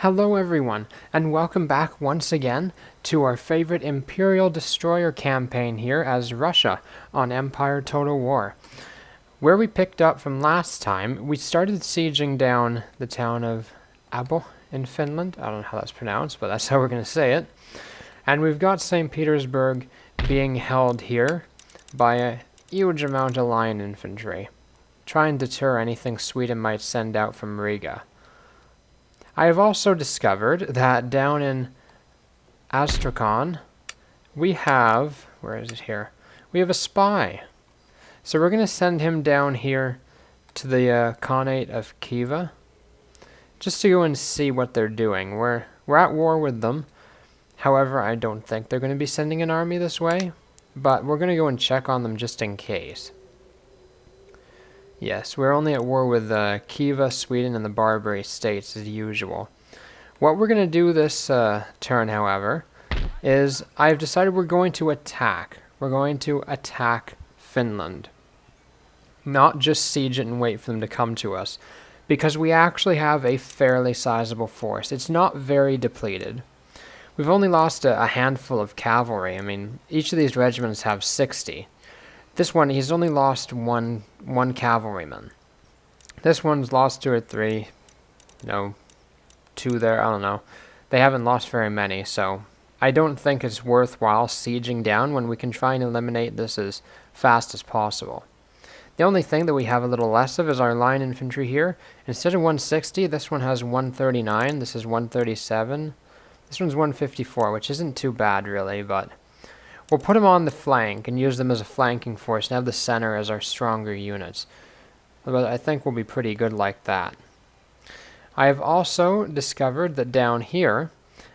Hello everyone, and welcome back once again to our favorite Imperial Destroyer campaign here as Russia on Empire Total War. Where we picked up from last time, we started sieging down the town of Abo in Finland. I don't know how that's pronounced, but that's how we're going to say it. And we've got St. Petersburg being held here by a huge amount of line infantry. Try and deter anything Sweden might send out from Riga. I have also discovered that down in Astrakhan, we have, where is it here? We have a spy. So we're going to send him down here to the Khanate of Khiva, just to go and see what they're doing. We're at war with them. However, I don't think they're going to be sending an army this way, but we're going to go and check on them just in case. Yes, we're only at war with Khiva, Sweden, and the Barbary states as usual. What we're going to do this turn, however, is I've decided we're going to attack. We're going to attack Finland. Not just siege it and wait for them to come to us, because we actually have a fairly sizable force. It's not very depleted. We've only lost a handful of cavalry. I mean, each of these regiments have 60. This one, he's only lost one cavalryman. This one's lost 2 or 3. No, 2 there, I don't know. They haven't lost very many, so I don't think it's worthwhile sieging down when we can try and eliminate this as fast as possible. The only thing that we have a little less of is our line infantry here. Instead of 160, this one has 139. This is 137. This one's 154, which isn't too bad, really, but we'll put them on the flank and use them as a flanking force and have the center as our stronger units. But I think we'll be pretty good like that. I have also discovered that down here,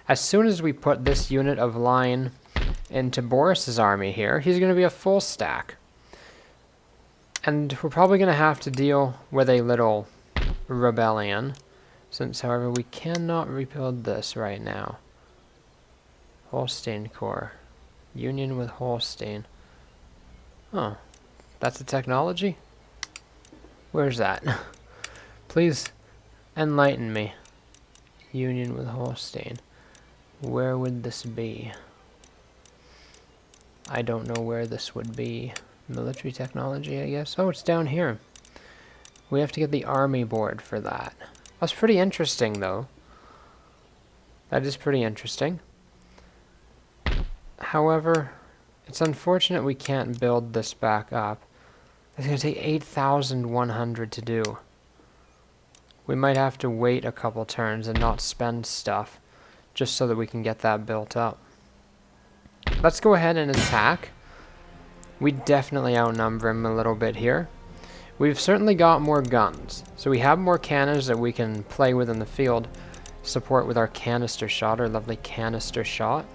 as soon as we put this unit of line into Boris's army here, he's going to be a full stack. And we're probably going to have to deal with a little rebellion, since, however, we cannot rebuild this right now. Holstein Corps. Union with Holstein. Oh, that's a technology? Where's that? Please enlighten me. Union with Holstein. Where would this be? I don't know where this would be. Military technology, I guess. Oh, it's down here. We have to get the army board for that. That's pretty interesting, though. That is pretty interesting. However, it's unfortunate we can't build this back up. It's going to take 8,100 to do. We might have to wait a couple turns and not spend stuff just so that we can get that built up. Let's go ahead and attack. We definitely outnumber him a little bit here. We've certainly got more guns. So we have more cannons that we can play with in the field. Support with our canister shot, our lovely canister shot.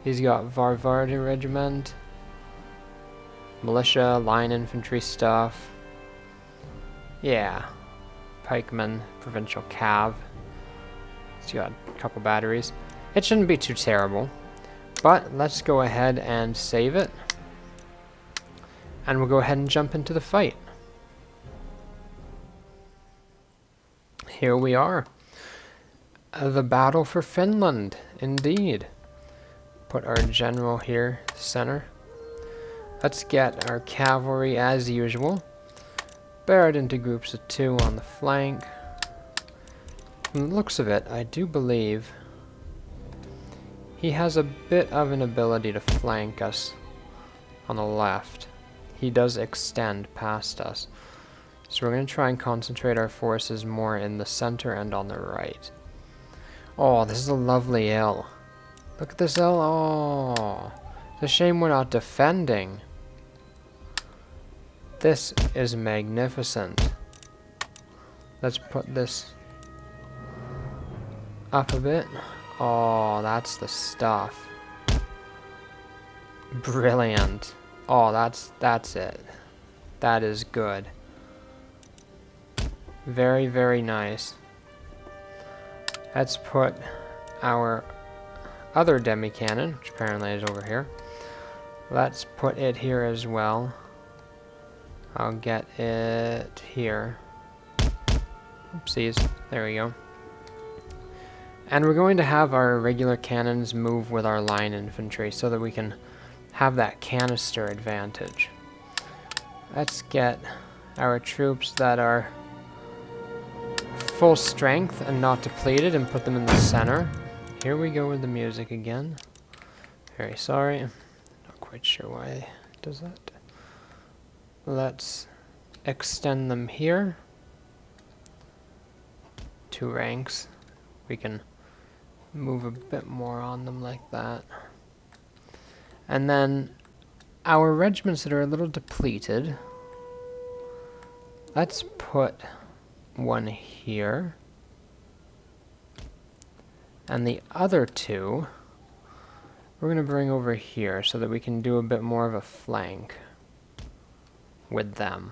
He's got Varvardi Regiment, militia, line infantry stuff. Yeah. Pikemen, provincial cav. He's got a couple batteries. It shouldn't be too terrible. But let's go ahead and save it. And we'll go ahead and jump into the fight. Here we are. The battle for Finland, indeed. Put our general here, center. Let's get our cavalry as usual. Bear it into groups of 2 on the flank. From the looks of it, I do believe he has a bit of an ability to flank us on the left. He does extend past us. So we're going to try and concentrate our forces more in the center and on the right. Oh, this is a lovely hill. Look at this hill. Oh, it's a shame we're not defending. This is magnificent. Let's put this up a bit. Oh, that's the stuff. Brilliant. Oh, that's it. That is good. Very, very nice. Let's put our other demi-cannon, which apparently is over here. Let's put it here as well. I'll get it here. Oopsies. There we go. And we're going to have our regular cannons move with our line infantry so that we can have that canister advantage. Let's get our troops that are full strength and not depleted and put them in the center. Here we go with the music again. Very sorry. Not quite sure why it does that. Let's extend them here. 2 ranks. We can move a bit more on them like that. And then our regiments that are a little depleted, let's put one here. And the other 2, we're going to bring over here so that we can do a bit more of a flank with them.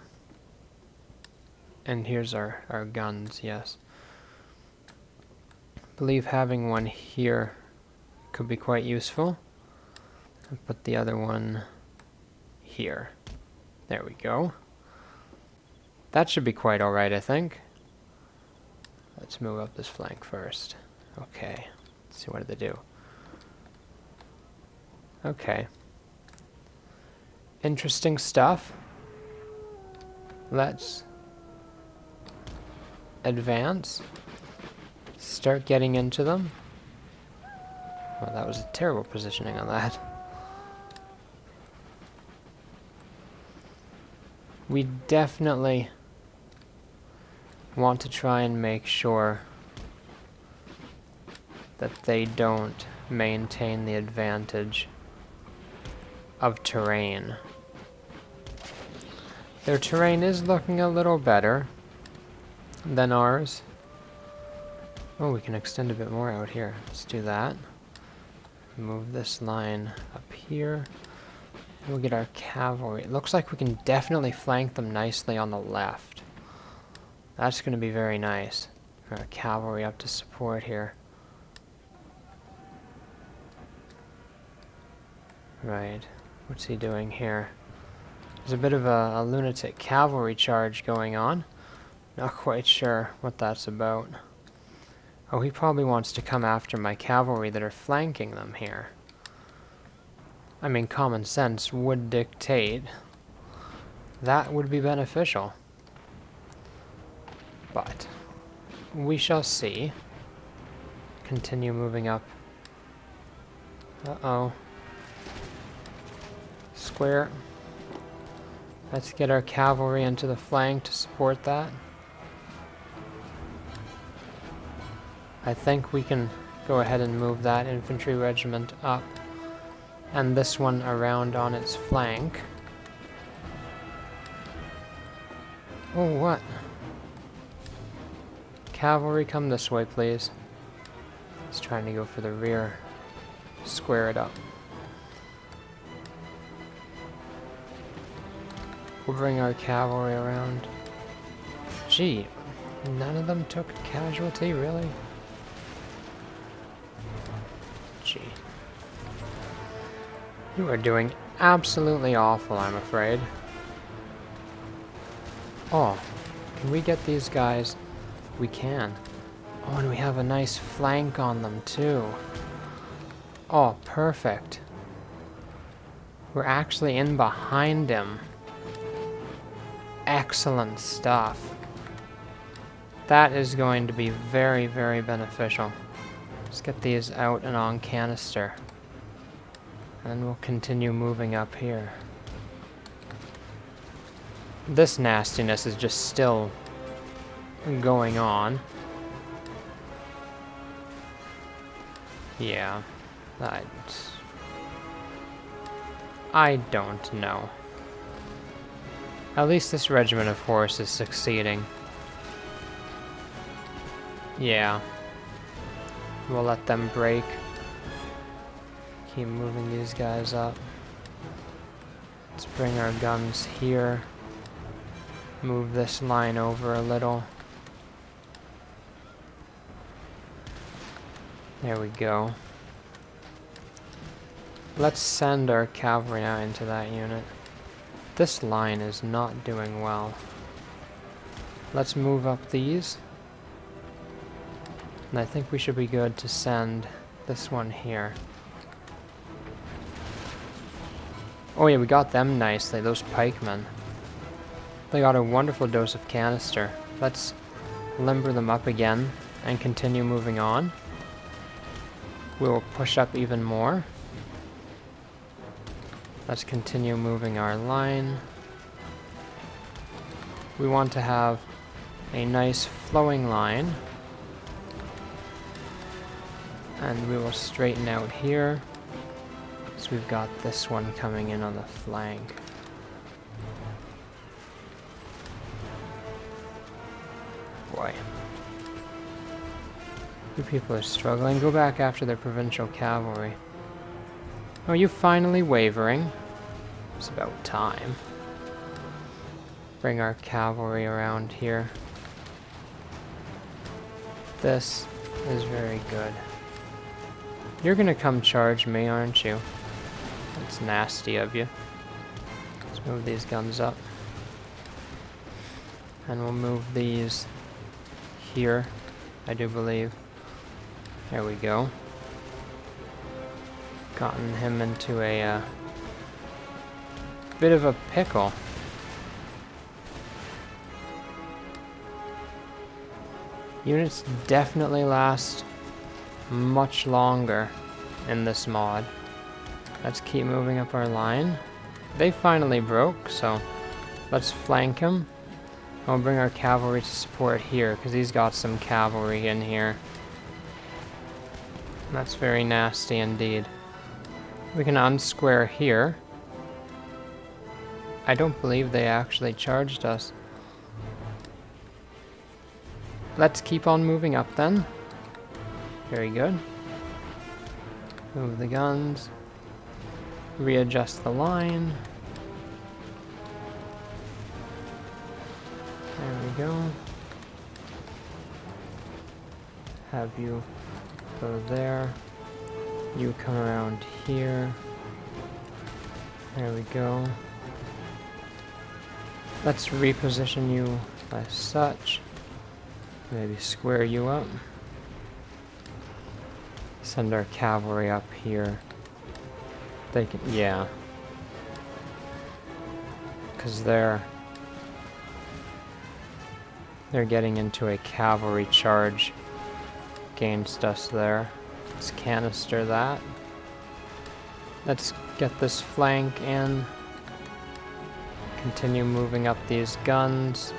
And here's our guns, yes. I believe having one here could be quite useful. And put the other one here. There we go. That should be quite alright, I think. Let's move up this flank first. Okay. Let's see, what did they do? Okay. Interesting stuff. Let's advance. Start getting into them. Well, that was a terrible positioning on that. We definitely want to try and make sure that they don't maintain the advantage of terrain. Their terrain is looking a little better than ours. Oh, we can extend a bit more out here. Let's do that. Move this line up here. We'll get our cavalry. It looks like we can definitely flank them nicely on the left. That's going to be very nice. Our cavalry up to support here. Right. What's he doing here? There's a bit of a lunatic cavalry charge going on. Not quite sure what that's about. Oh, he probably wants to come after my cavalry that are flanking them here. I mean, common sense would dictate that would be beneficial. But we shall see. Continue moving up. Uh-oh. Square. Let's get our cavalry into the flank to support that. I think we can go ahead and move that infantry regiment up. And this one around on its flank. Oh, what? Cavalry, come this way, please. He's trying to go for the rear. Square it up. We'll bring our cavalry around. Gee, none of them took a casualty, really? Gee. You are doing absolutely awful, I'm afraid. Oh, can we get these guys? We can. Oh, and we have a nice flank on them, too. Oh, perfect. We're actually in behind him. Excellent stuff. That is going to be very, very beneficial. Let's get these out and on canister. And we'll continue moving up here. This nastiness is just still going on. Yeah, I don't know. At least this regiment of horse is succeeding. Yeah. We'll let them break. Keep moving these guys up. Let's bring our guns here. Move this line over a little. There we go. Let's send our cavalry now into that unit. This line is not doing well. Let's move up these. And I think we should be good to send this one here. Oh yeah, we got them nicely, those pikemen. They got a wonderful dose of canister. Let's limber them up again and continue moving on. We will push up even more. Let's continue moving our line. We want to have a nice flowing line. And we will straighten out here. So we've got this one coming in on the flank. Boy. You people are struggling. Go back after their provincial cavalry. Oh, you finally wavering? It's about time. Bring our cavalry around here. This is very good. You're gonna come charge me, aren't you? That's nasty of you. Let's move these guns up. And we'll move these here, I do believe. There we go. Gotten him into a bit of a pickle. Units definitely last much longer in this mod. Let's keep moving up our line. They finally broke, so let's flank him. We'll bring our cavalry to support here, because he's got some cavalry in here. That's very nasty indeed. We can unsquare here. I don't believe they actually charged us. Let's keep on moving up then. Very good. Move the guns. Readjust the line. There we go. Have you go there. You come around here. There we go. Let's reposition you as such. Maybe square you up. Send our cavalry up here. They can, yeah. Because they're getting into a cavalry charge against us there. Let's canister that. Let's get this flank in. Continue moving up these guns.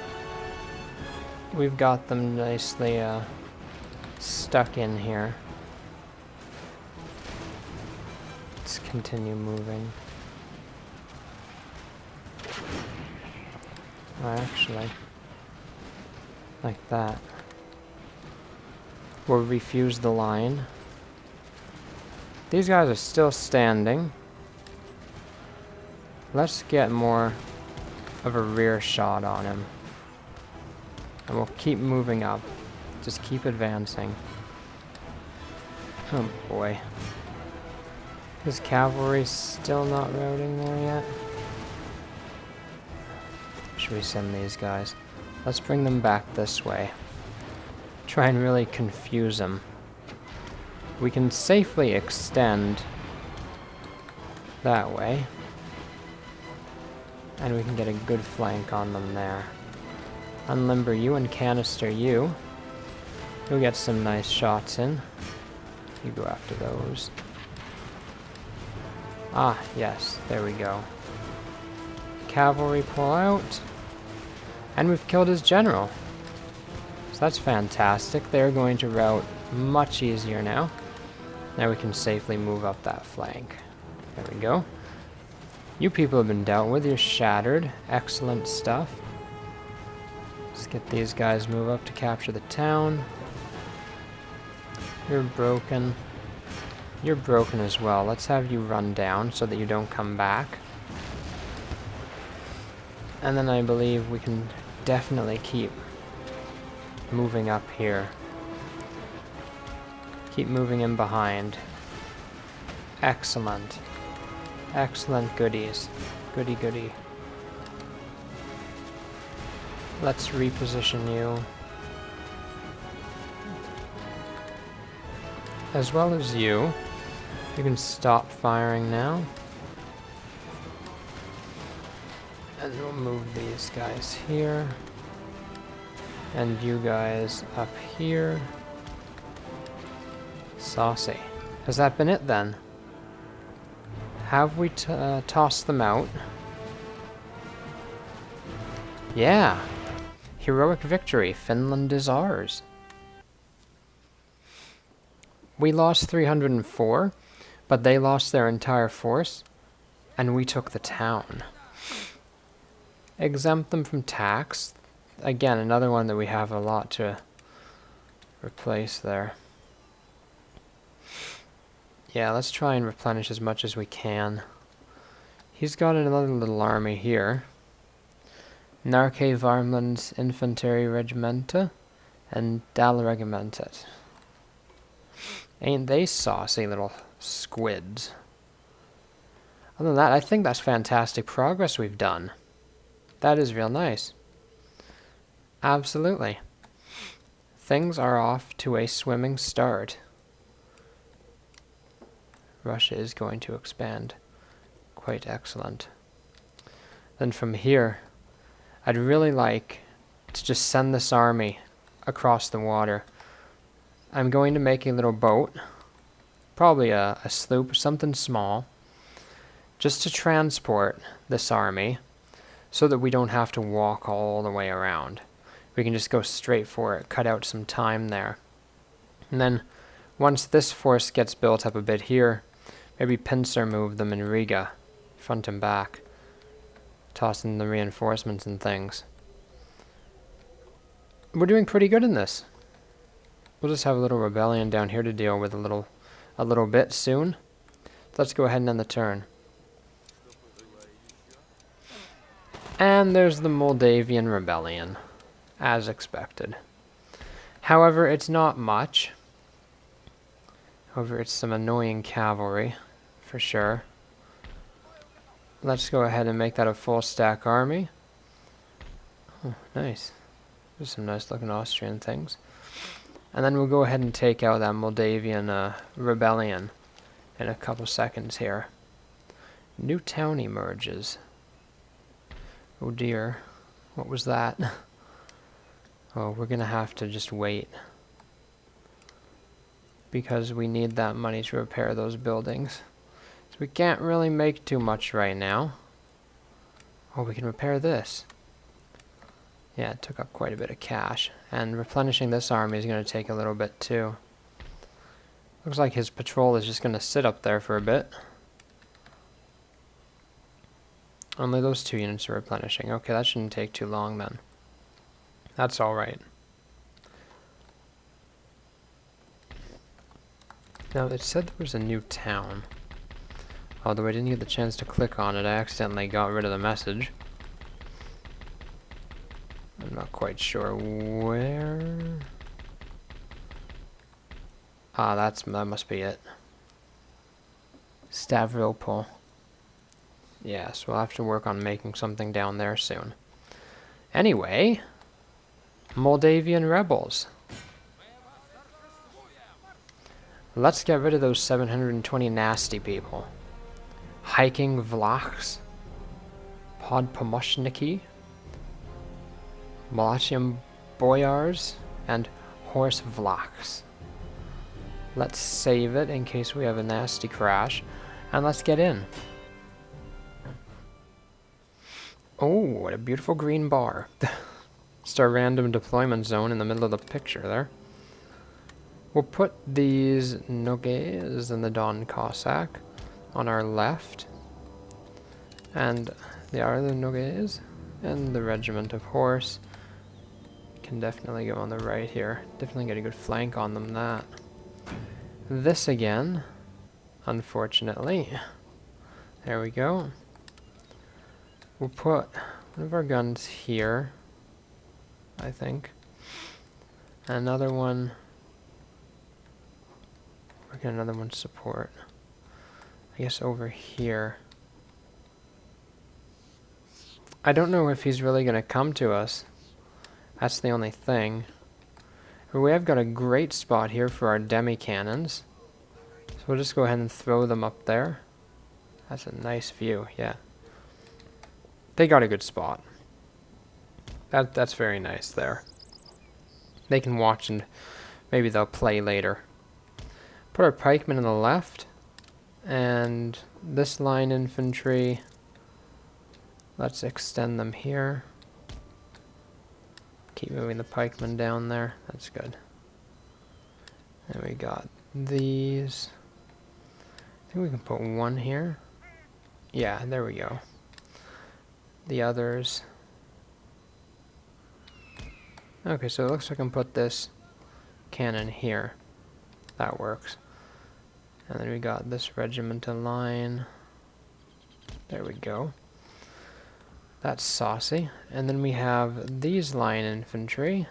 We've got them nicely stuck in here. Let's continue moving. Oh, actually, like that. We'll refuse the line. These guys are still standing. Let's get more of a rear shot on him. And we'll keep moving up. Just keep advancing. Oh boy. His cavalry's still not routing there yet. Should we send these guys? Let's bring them back this way. Try and really confuse them. We can safely extend that way. And we can get a good flank on them there. Unlimber you and canister you. You'll get some nice shots in. You go after those. Ah, yes, there we go. Cavalry pull out. And we've killed his general. So that's fantastic. They're going to rout much easier now. Now we can safely move up that flank. There we go. You people have been dealt with. You're shattered. Excellent stuff. Let's get these guys move up to capture the town. You're broken. You're broken as well. Let's have you run down so that you don't come back. And then I believe we can definitely keep moving up here. Keep moving in behind. Excellent. Excellent goodies. Goody goody. Let's reposition you. as well as you. You can stop firing now. And we'll move these guys here. And you guys up here. Saucy. Has that been it then? Have we tossed them out? Yeah. Heroic victory. Finland is ours. We lost 304, but they lost their entire force, and we took the town. Exempt them from tax. Again, another one that we have a lot to replace there. Yeah, let's try and replenish as much as we can. He's got another little army here. Narke Varmland's Infantry Regimenta and Dalregimentet. Ain't they saucy little squids? Other than that, I think that's fantastic progress we've done. That is real nice. Absolutely. Things are off to a swimming start. Russia is going to expand. Quite excellent. Then from here, I'd really like to just send this army across the water. I'm going to make a little boat, probably a sloop, something small, just to transport this army so that we don't have to walk all the way around. We can just go straight for it, cut out some time there. And then once this force gets built up a bit here, maybe pincer move them in Riga, front and back, tossing the reinforcements and things. We're doing pretty good in this. We'll just have a little rebellion down here to deal with a little bit soon. Let's go ahead and end the turn. And there's the Moldavian Rebellion, as expected. However, it's not much. However, it's some annoying cavalry, for sure. Let's go ahead and make that a full stack army. Oh, nice. There's some nice looking Austrian things. And then we'll go ahead and take out that Moldavian Rebellion in a couple seconds here. New town emerges. Oh dear. What was that? Oh, we're gonna have to just wait. Because we need that money to repair those buildings. So we can't really make too much right now. Oh, we can repair this. Yeah, it took up quite a bit of cash. And replenishing this army is going to take a little bit too. Looks like his patrol is just going to sit up there for a bit. Only those 2 units are replenishing. Okay, that shouldn't take too long then. That's alright. Now, it said there was a new town. Although I didn't get the chance to click on it, I accidentally got rid of the message. I'm not quite sure where. Ah, that must be it. Stavropol. Yes, we'll have to work on making something down there soon. Anyway, Moldavian rebels. Let's get rid of those 720 nasty people. Hiking Vlachs. Podpomoshniki. Malachian Boyars. And Horse Vlachs. Let's save it in case we have a nasty crash. And let's get in. Oh, what a beautiful green bar. Just our random deployment zone in the middle of the picture there. We'll put these Nogays and the Don Cossack on our left. And the other Nogays and the Regiment of Horse can definitely go on the right here. Definitely get a good flank on them, that. This again, unfortunately. There we go. We'll put one of our guns here, I think. Another one. We'll get another one support. I guess over here. I don't know if he's really going to come to us. That's the only thing. We have got a great spot here for our demi-cannons. So we'll just go ahead and throw them up there. That's a nice view, yeah. They got a good spot. That's very nice there. They can watch and maybe they'll play later. Put our pikemen on the left. And this line infantry, let's extend them here. Keep moving the pikemen down there. That's good. And we got these. I think we can put one here. Yeah, there we go. The others. Okay, so it looks like I can put this cannon here. That works. And then we got this regimental line. There we go. That's saucy. And then we have these line infantry,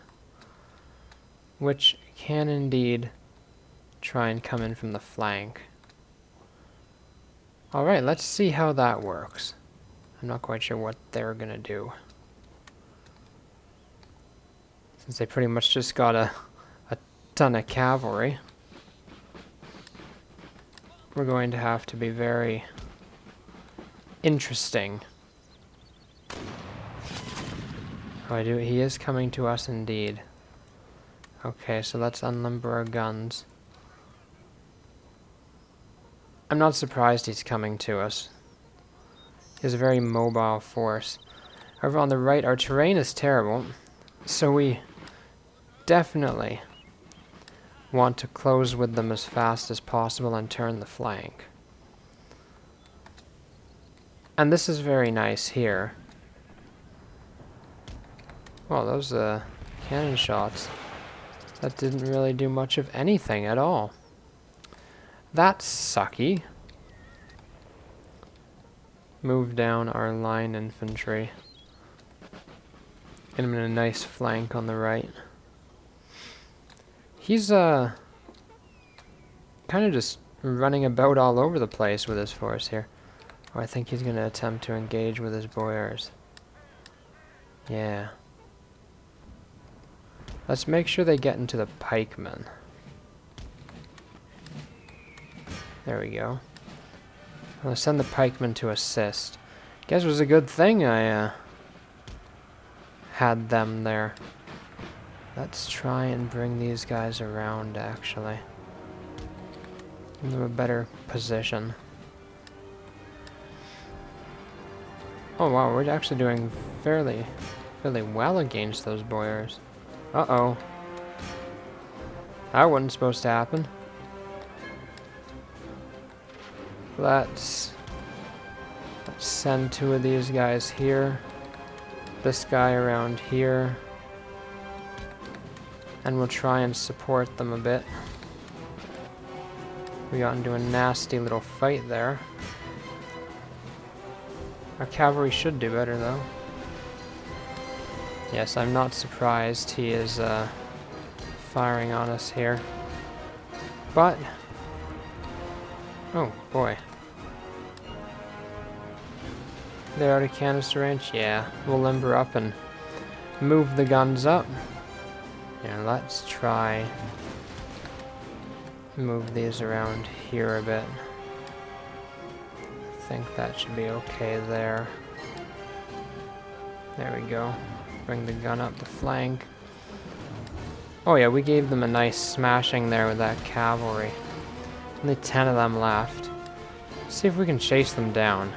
which can indeed try and come in from the flank. Alright, let's see how that works. I'm not quite sure what they're gonna do, since they pretty much just got a ton of cavalry. We're going to have to be very interesting. Oh, he is coming to us indeed. Okay, so let's unlimber our guns. I'm not surprised he's coming to us. He has a very mobile force. However, on the right, our terrain is terrible, so we definitely want to close with them as fast as possible and turn the flank. And this is very nice here. Well, those cannon shots, that didn't really do much of anything at all. That's sucky. Move down our line infantry. Get him in a nice flank on the right. He's kind of just running about all over the place with his force here. Oh, I think he's going to attempt to engage with his boyars. Yeah. Let's make sure they get into the pikemen. There we go. I'm going to send the pikemen to assist. Guess it was a good thing I had them there. Let's try and bring these guys around, actually. Give them a better position. Oh wow, we're actually doing fairly well against those boyars. Uh-oh. That wasn't supposed to happen. Let's send two of these guys here. This guy around here. And we'll try and support them a bit. We got into a nasty little fight there. Our cavalry should do better, though. Yes, I'm not surprised he is firing on us here. But... oh, boy. They're out of canister range? Yeah, we'll limber up and move the guns up. Yeah, let's try move these around here a bit. I think that should be okay there. There we go. Bring the gun up the flank. Oh yeah, we gave them a nice smashing there with that cavalry. Only 10 of them left. Let's see if we can chase them down.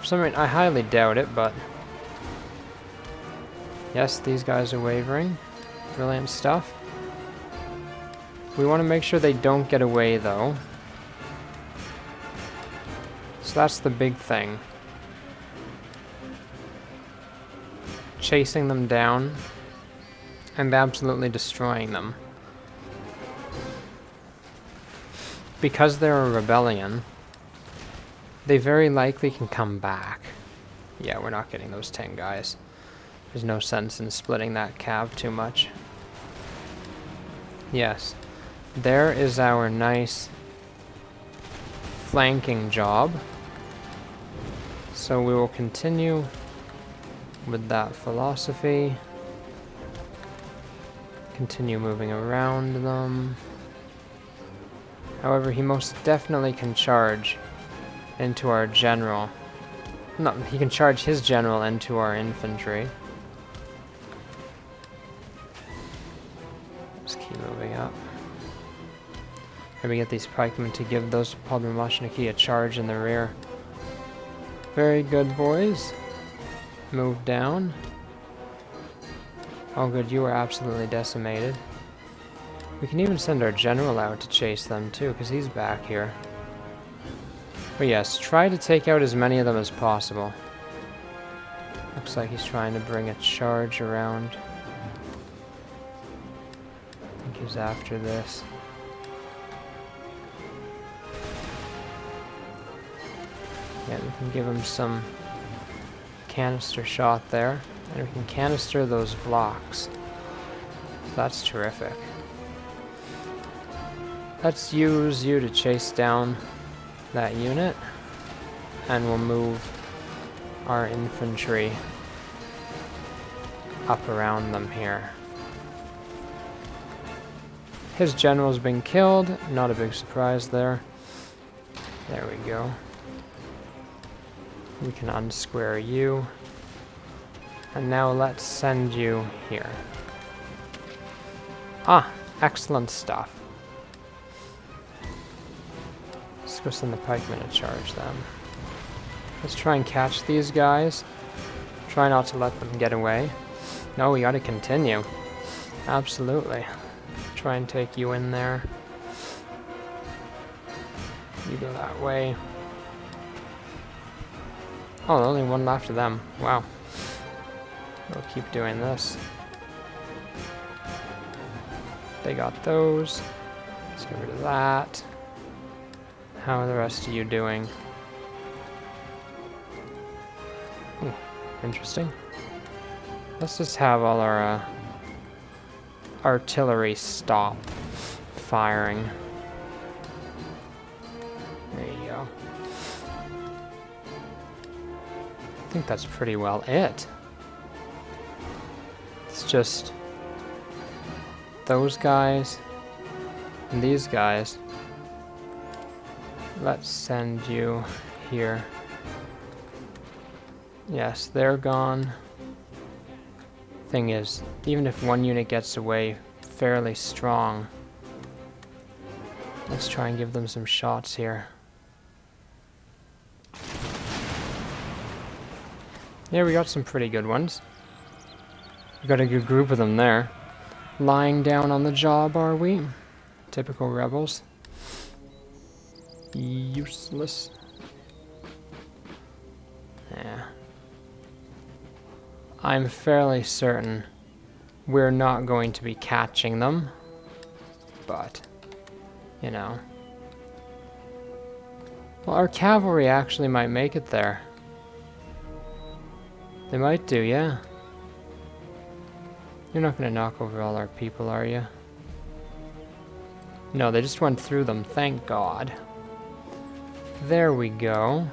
For some reason, I highly doubt it, but... yes, these guys are wavering. Brilliant stuff. We want to make sure they don't get away, though. So that's the big thing. Chasing them down and absolutely destroying them. Because they're a rebellion, they very likely can come back. Yeah, we're not getting those 10 guys. There's no sense in splitting that cav too much. Yes, there is our nice flanking job. So we will continue with that philosophy. Continue moving around them. However, he most definitely can charge into our general. No, he can charge his general into our infantry. Just keep moving up. Maybe get these pikemen to give those podmoshniki a charge in the rear. Very good, boys. Move down. Oh good, you are absolutely decimated. We can even send our general out to chase them too, because he's back here. But yes, try to take out as many of them as possible. Looks like he's trying to bring a charge around. I think he's after this. Yeah, we can give him some canister shot there. And we can canister those blocks. That's terrific. Let's use you to chase down that unit. And we'll move our infantry up around them here. His general's been killed. Not a big surprise there. There we go. We can unsquare you. And now let's send you here. Ah, excellent stuff. Let's go send the pikemen to charge them. Let's try and catch these guys. Try not to let them get away. No, we gotta continue. Absolutely. Try and take you in there. You go that way. Oh, only one left of them. Wow. We'll keep doing this. They got those. Let's get rid of that. How are the rest of you doing? Ooh, interesting. Let's just have all our artillery stop firing. There you go. I think that's pretty well it. It's just those guys and these guys. Let's send you here. Yes, they're gone. Thing is, even if one unit gets away fairly strong, let's try and give them some shots here. Yeah, we got some pretty good ones. We got a good group of them there. Lying down on the job, are we? Typical rebels. Useless. Yeah. I'm fairly certain we're not going to be catching them. But, you know. Well, our cavalry actually might make it there. They might do, yeah. You're not going to knock over all our people, are you? No, they just went through them, thank God. There we go.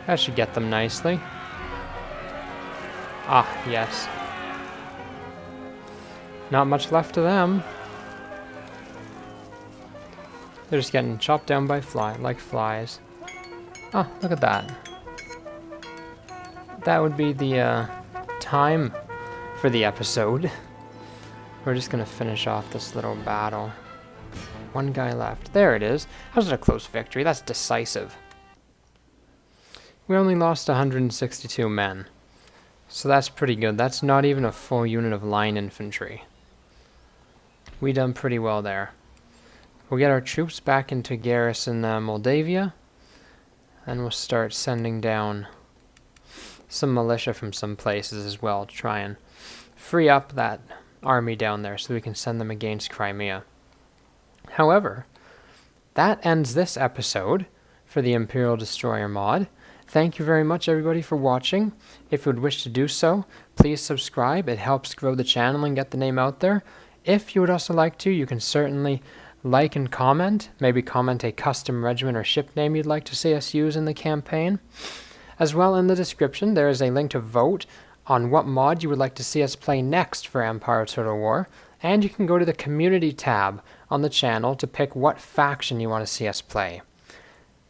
That should get them nicely. Ah, yes. Not much left of them. They're just getting chopped down by flies. Ah, look at that. That would be the time for the episode. We're just gonna finish off this little battle. One guy left. There it is. How's it a close victory? That's decisive. We only lost 162 men. So that's pretty good. That's not even a full unit of line infantry. We done pretty well there. We'll get our troops back into garrison Moldavia. And we'll start sending down some militia from some places as well to try and free up that army down there so we can send them against Crimea. However, that ends this episode for the Imperial Destroyer mod. Thank you very much everybody for watching. If you would wish to do so, please subscribe. It helps grow the channel and get the name out there. If you would also like to, you can certainly like and comment. Maybe comment a custom regiment or ship name you'd like to see us use in the campaign. As well, in the description, there is a link to vote on what mod you would like to see us play next for Empire Total War. And you can go to the community tab on the channel to pick what faction you want to see us play.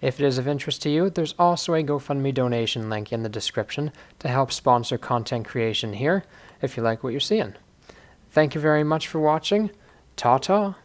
If it is of interest to you, there's also a GoFundMe donation link in the description to help sponsor content creation here if you like what you're seeing. Thank you very much for watching. Ta-ta!